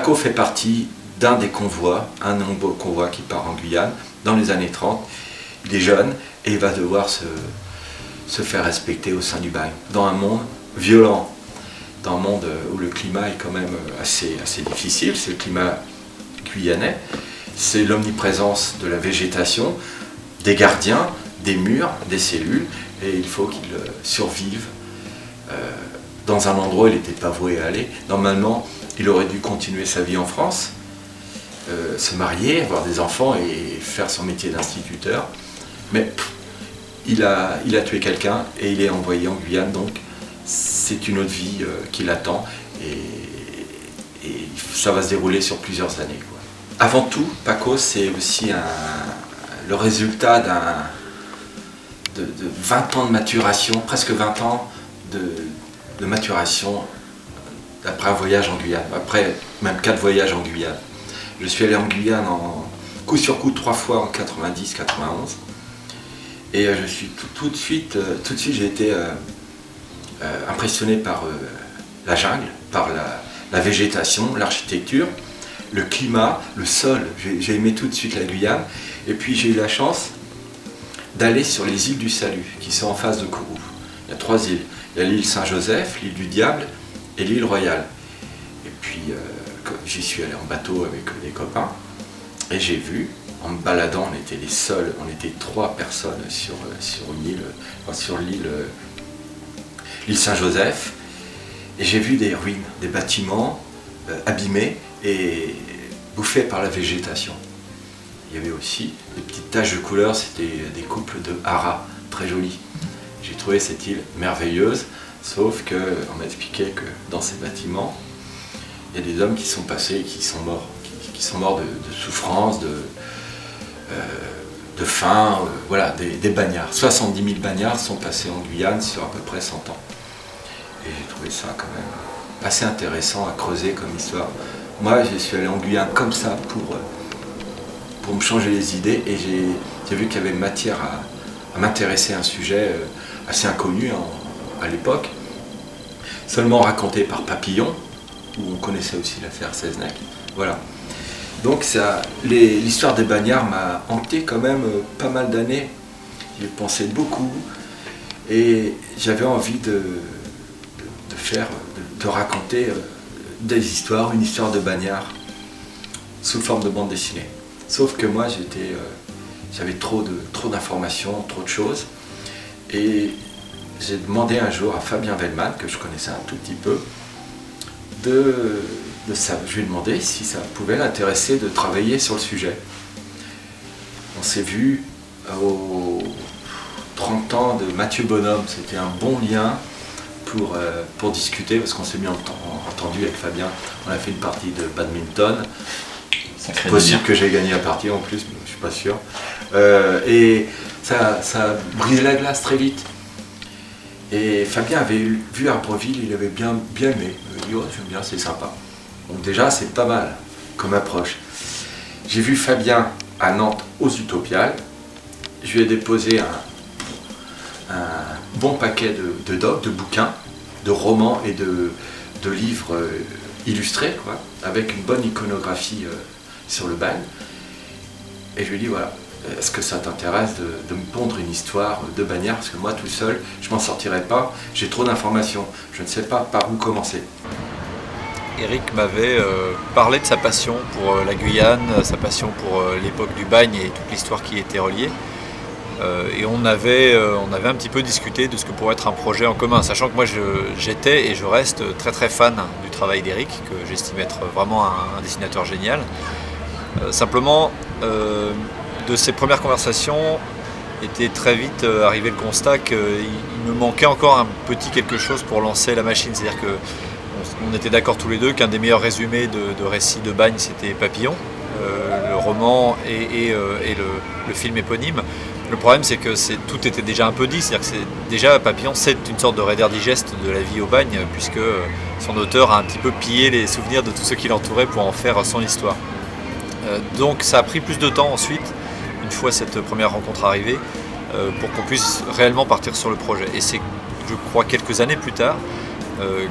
Paco fait partie d'un des convois, un nombreux convoi qui part en Guyane dans les années 30. Il est jeune et il va devoir se faire respecter au sein du bagne, dans un monde violent, dans un monde où le climat est quand même assez difficile. C'est le climat guyanais, c'est l'omniprésence de la végétation, des gardiens, des murs, des cellules, et il faut qu'il survive dans un endroit où il n'était pas voué à aller. Normalement, il aurait dû continuer sa vie en France, se marier, avoir des enfants et faire son métier d'instituteur, mais il a tué quelqu'un et il est envoyé en Guyane, donc c'est une autre vie qui l'attend et ça va se dérouler sur plusieurs années, quoi. Avant tout, Paco, c'est aussi le résultat de 20 ans de maturation, presque 20 ans de maturation après un voyage en Guyane, après même 4 voyages en Guyane. Je suis allé en Guyane coup sur coup 3 fois en 90, 91. Et je suis tout de suite j'ai été impressionné par la jungle, par la végétation, l'architecture, le climat, le sol. J'ai aimé tout de suite la Guyane. Et puis j'ai eu la chance d'aller sur les îles du Salut, qui sont en face de Kourou. Il y a 3 îles. Il y a l'île Saint-Joseph, l'île du Diable et l'île Royale. Et puis j'y suis allé en bateau avec des copains. Et j'ai vu, en me baladant, on était les seuls, on était 3 personnes sur une île, sur l'île Saint-Joseph, et j'ai vu des ruines, des bâtiments abîmés et bouffés par la végétation. Il y avait aussi des petites taches de couleur, c'était des couples de haras très jolis. J'ai trouvé cette île merveilleuse, sauf qu'on m'a expliqué que dans ces bâtiments, il y a des hommes qui sont passés et qui sont morts. Qui sont morts de souffrance, de faim, voilà, des bagnards. 70 000 bagnards sont passés en Guyane sur à peu près 100 ans. Et j'ai trouvé ça quand même assez intéressant à creuser comme histoire. Moi, je suis allé en Guyane comme ça pour me changer les idées et j'ai vu qu'il y avait matière à m'intéresser à un sujet assez inconnu à l'époque, seulement raconté par Papillon, où on connaissait aussi l'affaire Seznec. Voilà. Donc l'histoire des bagnards m'a hanté quand même pas mal d'années. J'y ai pensé beaucoup et j'avais envie de raconter des histoires, une histoire de bagnards sous forme de bande dessinée. Sauf que moi j'avais trop d'informations, trop de choses. Et j'ai demandé un jour à Fabien Wellman, que je connaissais un tout petit peu, je lui ai demandé si ça pouvait l'intéresser de travailler sur le sujet. On s'est vu aux 30 ans de Mathieu Bonhomme, c'était un bon lien pour discuter, parce qu'on s'est bien entendu avec Fabien. On a fait une partie de badminton. C'est possible que j'ai gagné la partie en plus, mais je suis pas sûr. Et ça a brisé la glace très vite. Et Fabien avait vu Arbreville, il avait bien aimé. Il m'a dit oh, j'aime bien, c'est sympa. Donc déjà c'est pas mal comme approche. J'ai vu Fabien à Nantes aux Utopiales. Je lui ai déposé un bon paquet de docs, de bouquins, de romans et de livres illustrés, quoi, avec une bonne iconographie sur le bagne. Et je lui ai dit voilà, est-ce que ça t'intéresse de me pondre une histoire de bagnard, parce que moi tout seul je m'en sortirai pas, j'ai trop d'informations, je ne sais pas par où commencer. Eric m'avait parlé de sa passion pour la Guyane, sa passion pour l'époque du bagne et toute l'histoire qui y était reliée. Et on avait un petit peu discuté de ce que pourrait être un projet en commun, sachant que moi j'étais et je reste très très fan du travail d'Eric, que j'estime être vraiment un dessinateur génial. Simplement, de ces premières conversations était très vite arrivé le constat qu'il me manquait encore un petit quelque chose pour lancer la machine. C'est-à-dire qu'on était d'accord tous les deux qu'un des meilleurs résumés de récits de bagne c'était Papillon, le roman et le film éponyme. Le problème c'est que tout était déjà un peu dit, c'est-à-dire que déjà Papillon c'est une sorte de Reader Digest de la vie au bagne, puisque son auteur a un petit peu pillé les souvenirs de tous ceux qui l'entouraient pour en faire son histoire. Donc ça a pris plus de temps ensuite, une fois cette première rencontre arrivée, pour qu'on puisse réellement partir sur le projet. Et c'est, je crois, quelques années plus tard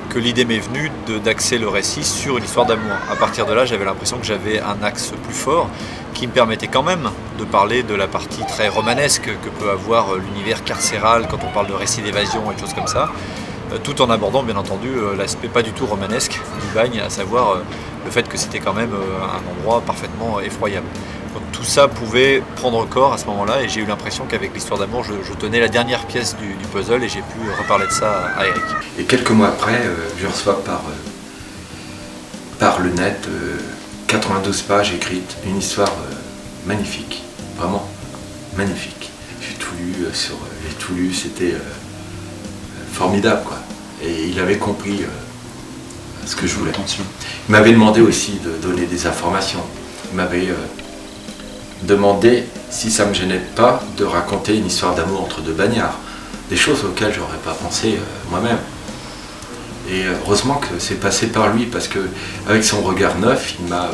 que l'idée m'est venue d'axer le récit sur une histoire d'amour. À partir de là, j'avais l'impression que j'avais un axe plus fort qui me permettait quand même de parler de la partie très romanesque que peut avoir l'univers carcéral quand on parle de récits d'évasion et de choses comme ça, tout en abordant bien entendu l'aspect pas du tout romanesque du bagne, à savoir le fait que c'était quand même un endroit parfaitement effroyable. Donc tout ça pouvait prendre corps à ce moment-là et j'ai eu l'impression qu'avec l'histoire d'amour, je tenais la dernière pièce du puzzle et j'ai pu reparler de ça à Eric. Et quelques mois après, je reçois par le net 92 pages écrites, une histoire magnifique, vraiment magnifique. J'ai tout lu j'ai tout lu, c'était formidable quoi. Et il avait compris ce que je voulais. Il m'avait demandé aussi de donner des informations. Il m'avait demandé si ça ne me gênait pas de raconter une histoire d'amour entre deux bagnards. Des choses auxquelles j'aurais pas pensé moi-même. Et heureusement que c'est passé par lui parce que avec son regard neuf, il m'a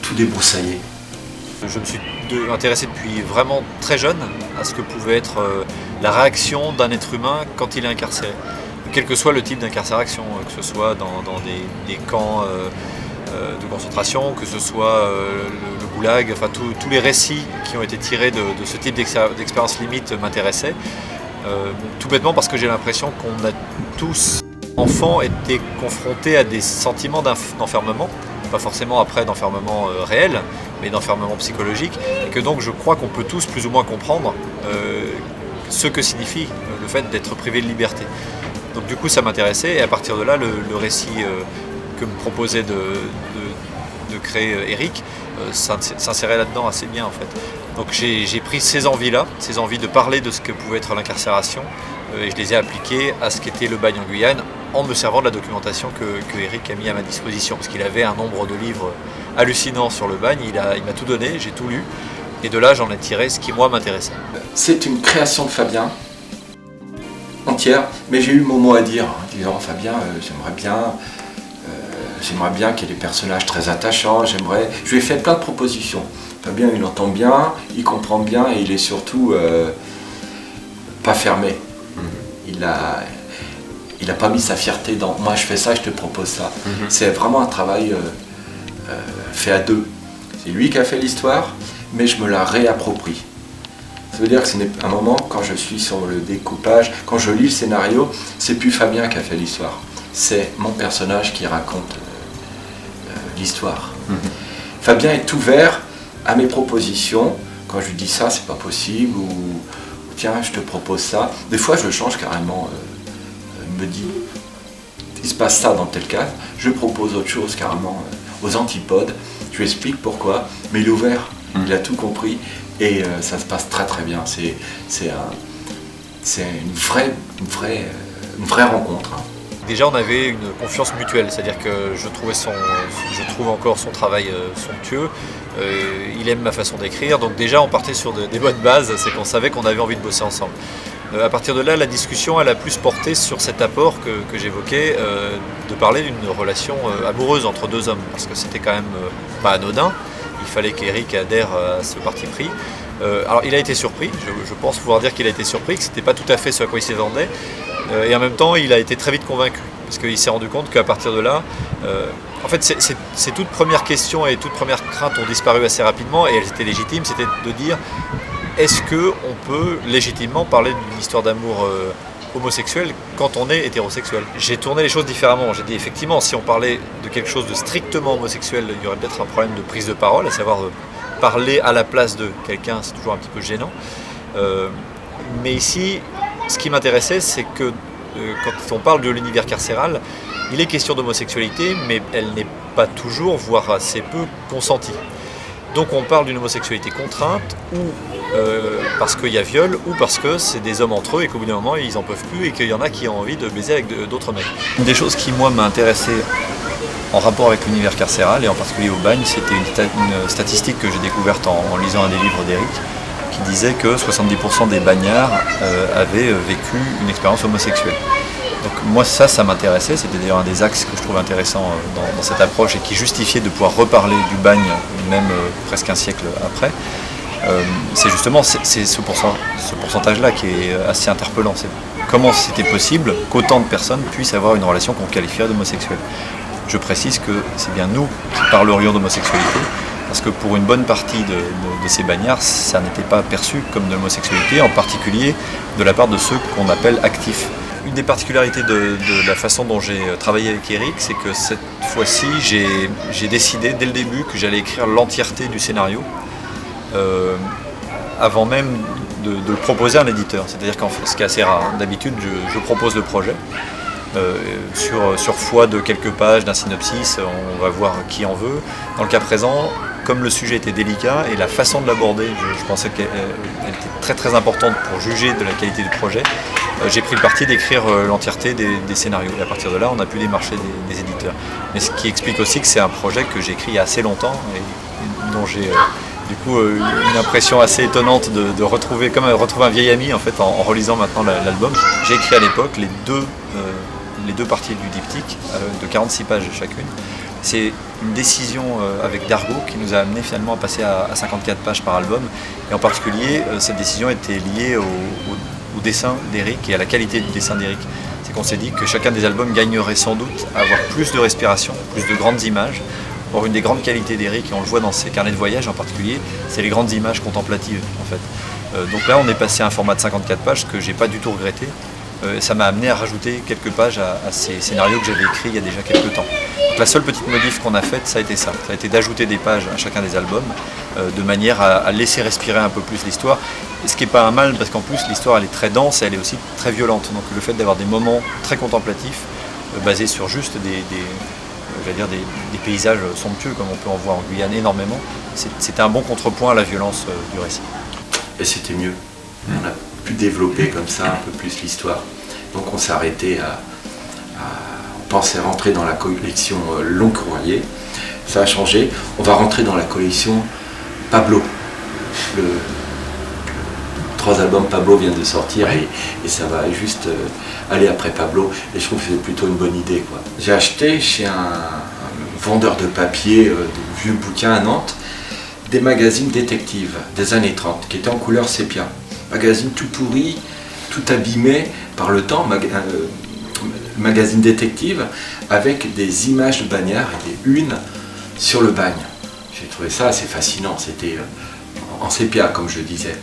tout débroussaillé. Je me suis intéressé depuis vraiment très jeune à ce que pouvait être la réaction d'un être humain quand il est incarcéré. Quel que soit le type d'incarcération, que ce soit dans des camps de concentration, que ce soit le goulag, enfin tous les récits qui ont été tirés de ce type d'expérience limite m'intéressaient. Tout bêtement parce que j'ai l'impression qu'on a tous, enfants, été confrontés à des sentiments d'enfermement, pas forcément après d'enfermement réel, mais d'enfermement psychologique, et que donc je crois qu'on peut tous plus ou moins comprendre ce que signifie le fait d'être privé de liberté. Donc du coup ça m'intéressait et à partir de là le récit que me proposait de créer Eric s'insérait là-dedans assez bien en fait. Donc j'ai pris ces envies-là, ces envies de parler de ce que pouvait être l'incarcération et je les ai appliquées à ce qu'était le bagne en Guyane en me servant de la documentation que Eric a mis à ma disposition parce qu'il avait un nombre de livres hallucinants sur le bagne, il m'a tout donné, j'ai tout lu et de là j'en ai tiré ce qui moi m'intéressait. C'est une création de Fabien entière, mais j'ai eu mon mot à dire en disant Fabien, j'aimerais bien qu'il y ait des personnages très attachants, je lui ai fait plein de propositions. Fabien il entend bien, il comprend bien et il est surtout pas fermé. Il a pas mis sa fierté dans moi je fais ça, je te propose ça. C'est vraiment un travail fait à deux. C'est lui qui a fait l'histoire, mais je me la réapproprie. Ça veut dire que ce n'est un moment, quand je suis sur le découpage, quand je lis le scénario, c'est plus Fabien qui a fait l'histoire. C'est mon personnage qui raconte l'histoire. Fabien est ouvert à mes propositions. Quand je lui dis ça, c'est pas possible, ou tiens, je te propose ça. Des fois, je le change carrément. Il me dit, il se passe ça dans tel cas. Je propose autre chose carrément aux antipodes. Je lui explique pourquoi, mais il est ouvert. Il a tout compris. Et ça se passe très très bien. C'est une vraie rencontre. Déjà on avait une confiance mutuelle, c'est-à-dire que je trouve encore son travail somptueux, il aime ma façon d'écrire, donc déjà on partait sur des bonnes bases, c'est qu'on savait qu'on avait envie de bosser ensemble. À partir de là, la discussion elle a plus porté sur cet apport que j'évoquais, de parler d'une relation amoureuse entre deux hommes, parce que c'était quand même pas anodin. Il fallait qu'Eric adhère à ce parti pris. Alors il a été surpris, je pense pouvoir dire qu'il a été surpris, que ce n'était pas tout à fait ce à quoi il s'attendait. Et en même temps, il a été très vite convaincu, parce qu'il s'est rendu compte qu'à partir de là, en fait, ces toutes premières questions et toutes premières craintes ont disparu assez rapidement, et elles étaient légitimes, c'était de dire, est-ce qu'on peut légitimement parler d'une histoire d'amour homosexuel quand on est hétérosexuel? J'ai tourné les choses différemment. J'ai dit effectivement, si on parlait de quelque chose de strictement homosexuel, il y aurait peut-être un problème de prise de parole, à savoir parler à la place de quelqu'un, c'est toujours un petit peu gênant. Mais ici, ce qui m'intéressait, c'est que quand on parle de l'univers carcéral, il est question d'homosexualité, mais elle n'est pas toujours, voire assez peu, consentie. Donc on parle d'une homosexualité contrainte, ou parce qu'il y a viol, ou parce que c'est des hommes entre eux et qu'au bout d'un moment ils en peuvent plus et qu'il y en a qui ont envie de baiser avec d'autres mecs. Une des choses qui moi m'a intéressé en rapport avec l'univers carcéral et en particulier au bagne, c'était une statistique que j'ai découverte en lisant un des livres d'Eric qui disait que 70% des bagnards avaient vécu une expérience homosexuelle. Donc moi ça m'intéressait, c'était d'ailleurs un des axes que je trouve intéressant dans cette approche et qui justifiait de pouvoir reparler du bagne même presque un siècle après. C'est justement ce pourcentage-là qui est assez interpellant. comment c'était possible qu'autant de personnes puissent avoir une relation qu'on qualifierait d'homosexuelle. Je précise que c'est bien nous qui parlerions d'homosexualité, parce que pour une bonne partie de ces bagnards, ça n'était pas perçu comme de l'homosexualité, en particulier de la part de ceux qu'on appelle actifs. Une des particularités de la façon dont j'ai travaillé avec Eric, c'est que cette fois-ci, j'ai décidé dès le début que j'allais écrire l'entièreté du scénario, avant même de le proposer à un éditeur. C'est-à-dire qu'en fait, ce qui est assez rare, d'habitude je propose le projet, sur foi de quelques pages d'un synopsis, on va voir qui en veut. Dans le cas présent, comme le sujet était délicat et la façon de l'aborder, je pensais qu'elle était très très importante pour juger de la qualité du projet, j'ai pris le parti d'écrire l'entièreté des scénarios. Et à partir de là, on a pu démarcher des éditeurs. Mais ce qui explique aussi que c'est un projet que j'ai écrit il y a assez longtemps et dont j'ai du coup une impression assez étonnante de retrouver, comme retrouver un vieil ami en fait en relisant maintenant l'album. J'ai écrit à l'époque les deux parties du diptyque de 46 pages chacune. C'est une décision avec Dargaud qui nous a amené finalement à passer à 54 pages par album. Et en particulier, cette décision était liée au dessin d'Eric et à la qualité du dessin d'Eric. C'est qu'on s'est dit que chacun des albums gagnerait sans doute à avoir plus de respiration, plus de grandes images. Or, une des grandes qualités d'Eric, et on le voit dans ses carnets de voyage en particulier, c'est les grandes images contemplatives en fait. Donc là, on est passé à un format de 54 pages, ce que j'ai pas du tout regretté. Ça m'a amené à rajouter quelques pages à ces scénarios que j'avais écrits il y a déjà quelques temps. Donc la seule petite modif qu'on a faite, ça a été ça. Ça a été d'ajouter des pages à chacun des albums, de manière à laisser respirer un peu plus l'histoire. Et ce qui n'est pas un mal, parce qu'en plus l'histoire elle est très dense et elle est aussi très violente. Donc le fait d'avoir des moments très contemplatifs, basés sur juste des paysages somptueux, comme on peut en voir en Guyane énormément, c'était un bon contrepoint à la violence du récit. Et c'était mieux. On a pu développer comme ça un peu plus l'histoire. Donc on s'est arrêté on pensait rentrer dans la collection Long Courrier. Ça a changé. On va rentrer dans la collection Pablo. 3 albums Pablo viennent de sortir et ça va juste aller après Pablo. Et je trouve que c'est plutôt une bonne idée, quoi. J'ai acheté chez un vendeur de papier, de vieux bouquins à Nantes, des magazines détectives des années 30 qui étaient en couleur sépia. Magazine tout pourri, tout abîmé par le temps, magazine détective avec des images de bagnards et des unes sur le bagne. J'ai trouvé ça assez fascinant, c'était en sépia comme je disais.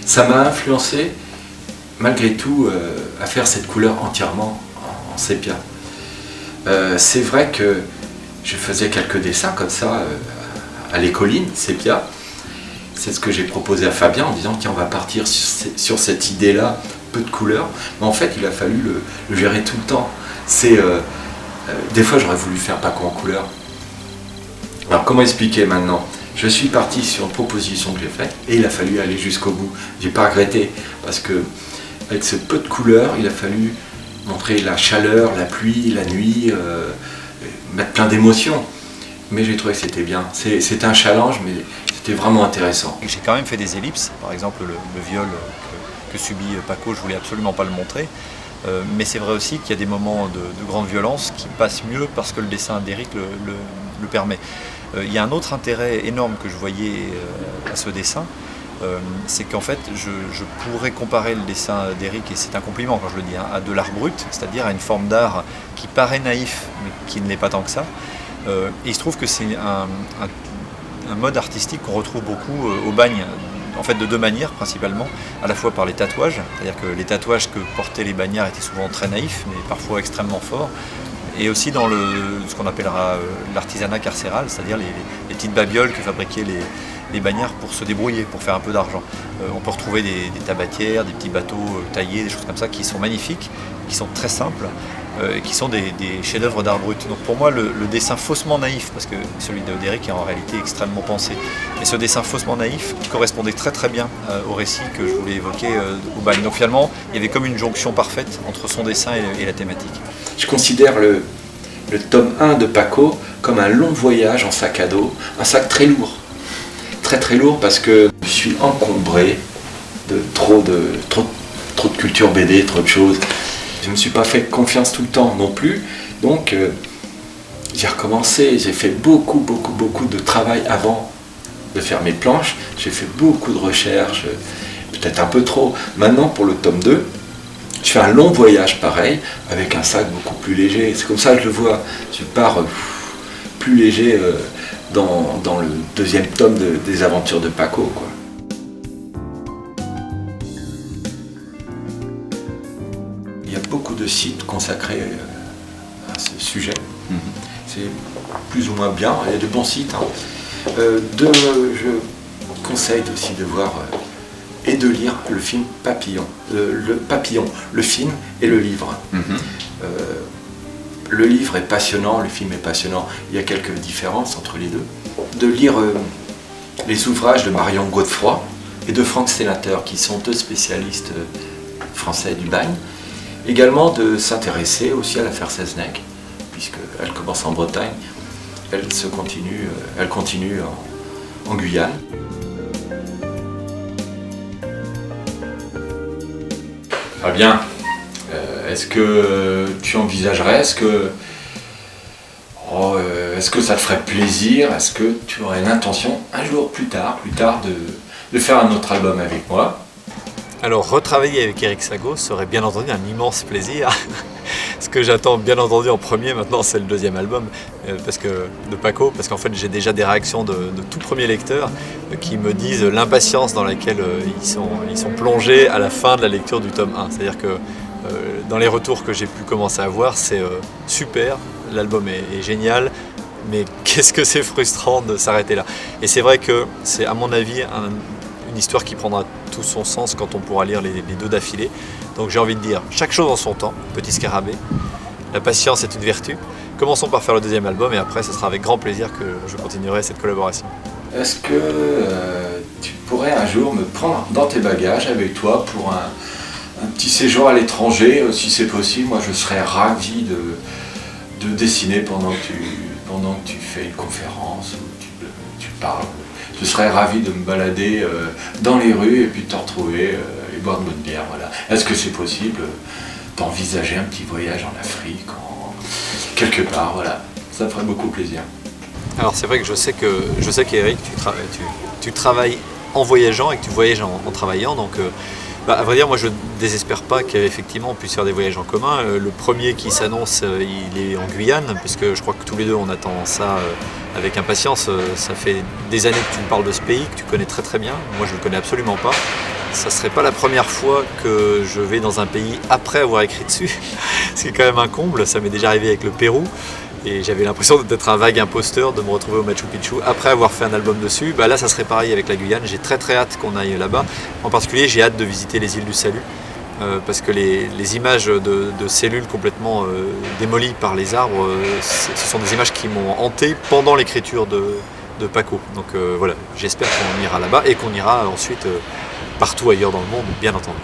Ça m'a influencé malgré tout à faire cette couleur entièrement en sépia. C'est vrai que je faisais quelques dessins comme ça à l'écoline, sépia. C'est ce que j'ai proposé à Fabien en disant tiens, on va partir sur cette idée-là, peu de couleurs. Mais en fait, il a fallu le gérer tout le temps. Des fois, j'aurais voulu faire Paco en couleur. Alors, comment expliquer maintenant ? Je suis parti sur une proposition que j'ai faite et il a fallu aller jusqu'au bout. J'ai pas regretté parce que avec ce peu de couleurs, il a fallu montrer la chaleur, la pluie, la nuit, mettre plein d'émotions. Mais j'ai trouvé que c'était bien. C'était un challenge, mais c'était vraiment intéressant. J'ai quand même fait des ellipses. Par exemple, le viol que subit Paco, je voulais absolument pas le montrer. Mais c'est vrai aussi qu'il y a des moments de grande violence qui passent mieux parce que le dessin d'Eric le permet. Il y a un autre intérêt énorme que je voyais à ce dessin, c'est qu'en fait je pourrais comparer le dessin d'Eric, et c'est un compliment quand je le dis, à de l'art brut, c'est-à-dire à une forme d'art qui paraît naïf mais qui ne l'est pas tant que ça. Et il se trouve que c'est un mode artistique qu'on retrouve beaucoup au bagne, en fait de deux manières principalement, à la fois par les tatouages, c'est-à-dire que les tatouages que portaient les bagnards étaient souvent très naïfs mais parfois extrêmement forts, et aussi dans ce qu'on appellera l'artisanat carcéral, c'est-à-dire les petites babioles que fabriquaient les bagnards pour se débrouiller, pour faire un peu d'argent. On peut retrouver des tabatières, des petits bateaux taillés, des choses comme ça qui sont magnifiques, qui sont très simples, qui sont des chefs-d'œuvre d'art brut. Donc pour moi, le dessin faussement naïf, parce que celui d'Eric est en réalité extrêmement pensé, mais ce dessin faussement naïf correspondait très très bien au récit que je voulais évoquer au bagne. Donc finalement, il y avait comme une jonction parfaite entre son dessin et la thématique. Je considère le tome 1 de Paco comme un long voyage en sac à dos, un sac très lourd. Très très lourd parce que je suis encombré de trop de culture BD, trop de choses. Je ne me suis pas fait confiance tout le temps non plus, donc j'ai recommencé, j'ai fait beaucoup de travail avant de faire mes planches, j'ai fait beaucoup de recherches, peut-être un peu trop. Maintenant pour le tome 2, Je fais un long voyage pareil, avec un sac beaucoup plus léger. C'est comme ça que je le vois. Je pars plus léger dans le deuxième tome des aventures de Paco, quoi. Il y a beaucoup de sites consacrés à ce sujet. C'est plus ou moins bien, il y a de bons sites. Je conseille aussi de voir et de lire le film Papillon. Le film et le livre. Le livre est passionnant, le film est passionnant. Il y a quelques différences entre les deux. De lire les ouvrages de Marion Godefroy et de Franck Sénateur, qui sont deux spécialistes français du bagne. Également de s'intéresser aussi à l'affaire Seznec, puisqu'elle commence en Bretagne, elle continue en Guyane. Ah bien, est-ce que tu envisagerais, est-ce que ça te ferait plaisir, est-ce que tu aurais l'intention un jour plus tard de faire un autre album avec moi? Alors retravailler avec Éric Sago serait bien entendu un immense plaisir. Ce que j'attends bien entendu en premier maintenant, c'est le deuxième album de Paco, parce qu'en fait j'ai déjà des réactions de tout premiers lecteurs qui me disent l'impatience dans laquelle ils sont plongés à la fin de la lecture du tome 1. C'est-à-dire que dans les retours que j'ai pu commencer à voir, c'est super, l'album est génial, mais qu'est-ce que c'est frustrant de s'arrêter là. Et c'est vrai que c'est à mon avis une histoire qui prendra tout son sens quand on pourra lire les deux d'affilée. Donc j'ai envie de dire, chaque chose en son temps, petit scarabée. La patience est une vertu. Commençons par faire le deuxième album et après ce sera avec grand plaisir que je continuerai cette collaboration. Est-ce que tu pourrais un jour me prendre dans tes bagages avec toi pour un petit séjour à l'étranger, si c'est possible? Moi je serais ravi de dessiner pendant que tu fais une conférence ou tu parles. Je serais ravi de me balader dans les rues et puis de te retrouver et boire de bonne bière. Voilà. Est-ce que c'est possible d'envisager un petit voyage en Afrique, quelque part? Voilà. Ça me ferait beaucoup plaisir. Alors c'est vrai que je sais qu'Éric, tu travailles en voyageant et que tu voyages en travaillant. Donc à vrai dire, moi je ne désespère pas qu'effectivement on puisse faire des voyages en commun. Le premier qui s'annonce, il est en Guyane, puisque je crois que tous les deux on attend ça avec impatience. Ça fait des années que tu me parles de ce pays, que tu connais très très bien. Moi je ne le connais absolument pas. Ça ne serait pas la première fois que je vais dans un pays après avoir écrit dessus. C'est quand même un comble, ça m'est déjà arrivé avec le Pérou. Et j'avais l'impression d'être un vague imposteur, de me retrouver au Machu Picchu après avoir fait un album dessus. Là ça serait pareil avec la Guyane, j'ai très très hâte qu'on aille là-bas. En particulier j'ai hâte de visiter les îles du Salut, parce que les images de cellules complètement démolies par les arbres, ce sont des images qui m'ont hanté pendant l'écriture de Paco. Donc voilà, j'espère qu'on ira là-bas et qu'on ira ensuite partout ailleurs dans le monde, bien entendu.